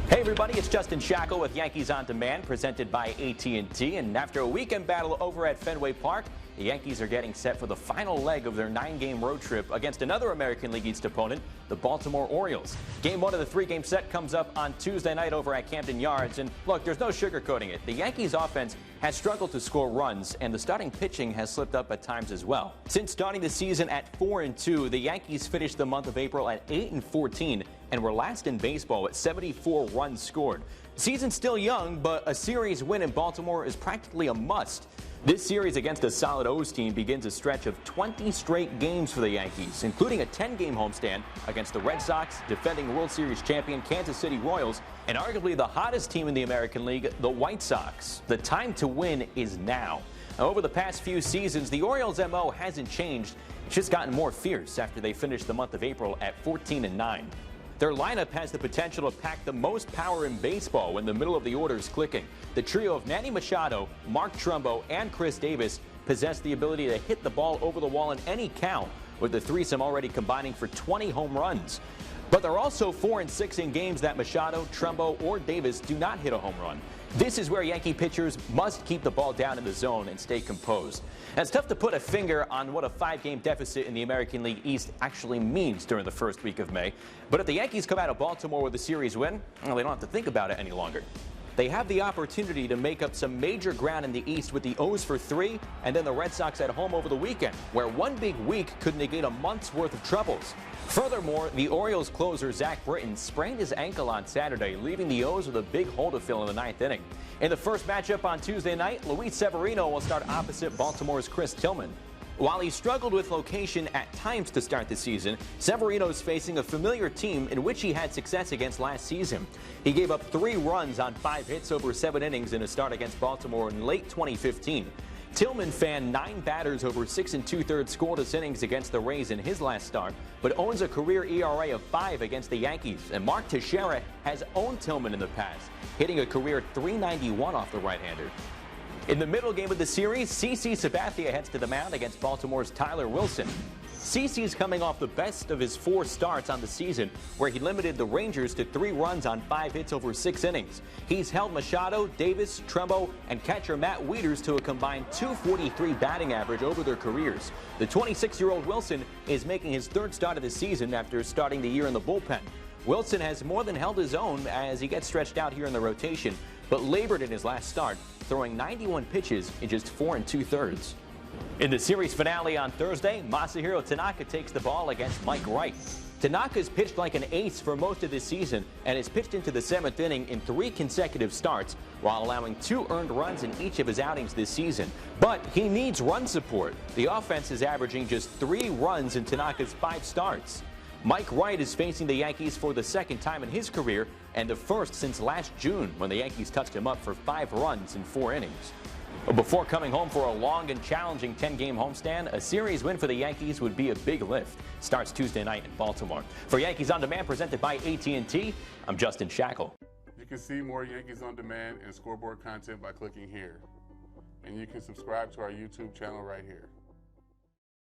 Hey everybody, it's Justin Shackle with Yankees On Demand, presented by AT&T. And after a weekend battle over at Fenway Park, the Yankees are getting set for the final leg of their 9-game road trip against another American League East opponent, the Baltimore Orioles. Game 1 of the 3-game set comes up on Tuesday night over at Camden Yards. And look, there's no sugarcoating it. The Yankees offense has struggled to score runs, and the starting pitching has slipped up at times as well. Since starting the season at 4-2, the Yankees finished the month of April at 8-14 and were last in baseball at 74 runs scored. The season's still young, but a series win in Baltimore is practically a must. This series against a solid O's team begins a stretch of 20 straight games for the Yankees, including a 10-game homestand against the Red Sox, defending World Series champion Kansas City Royals, and arguably the hottest team in the American League, the White Sox. The time to win is now. Over the past few seasons, the Orioles' MO hasn't changed. It's just gotten more fierce after they finished the month of April at 14-9. Their lineup has the potential to pack the most power in baseball when the middle of the order is clicking. The trio of Manny Machado, Mark Trumbo, and Chris Davis possess the ability to hit the ball over the wall in any count, with the threesome already combining for 20 home runs. But they're also 4-6 in games that Machado, Trumbo, or Davis do not hit a home run. This is where Yankee pitchers must keep the ball down in the zone and stay composed. And it's tough to put a finger on what a 5-game deficit in the American League East actually means during the first week of May. But if the Yankees come out of Baltimore with a series win, well, they don't have to think about it any longer. They have the opportunity to make up some major ground in the East with the O's for 3 and then the Red Sox at home over the weekend, where one big week could negate a month's worth of troubles. Furthermore, the Orioles closer Zach Britton sprained his ankle on Saturday, leaving the O's with a big hole to fill in the 9th inning. In the first matchup on Tuesday night, Luis Severino will start opposite Baltimore's Chris Tillman. While he struggled with location at times to start the season, Severino is facing a familiar team in which he had success against last season. He gave up 3 runs on 5 hits over 7 innings in a start against Baltimore in late 2015. Tillman fanned 9 batters over 6 2/3 scoreless innings against the Rays in his last start, but owns a career ERA of 5 against the Yankees. And Mark Teixeira has owned Tillman in the past, hitting a career .391 off the right-hander. In the middle game of the series, CC Sabathia heads to the mound against Baltimore's Tyler Wilson. CC's coming off the best of his 4 starts on the season, where he limited the Rangers to 3 runs on 5 hits over 6 innings. He's held Machado, Davis, Trumbo, and catcher Matt Wieters to a combined .243 batting average over their careers. The 26-year-old Wilson is making his 3rd start of the season after starting the year in the bullpen. Wilson has more than held his own as he gets stretched out here in the rotation, but labored in his last start, throwing 91 pitches in just 4 2/3. In the series finale on Thursday, Masahiro Tanaka takes the ball against Mike Wright. Tanaka's pitched like an ace for most of this season and has pitched into the 7th inning in 3 consecutive starts, while allowing 2 earned runs in each of his outings this season. But he needs run support. The offense is averaging just 3 runs in Tanaka's 5 starts. Mike Wright is facing the Yankees for the 2nd time in his career and the 1st since last June, when the Yankees touched him up for 5 runs in 4 innings. Before coming home for a long and challenging 10-game homestand, a series win for the Yankees would be a big lift. Starts Tuesday night in Baltimore. For Yankees On Demand, presented by AT&T, I'm Justin Shackle. You can see more Yankees On Demand and scoreboard content by clicking here. And you can subscribe to our YouTube channel right here.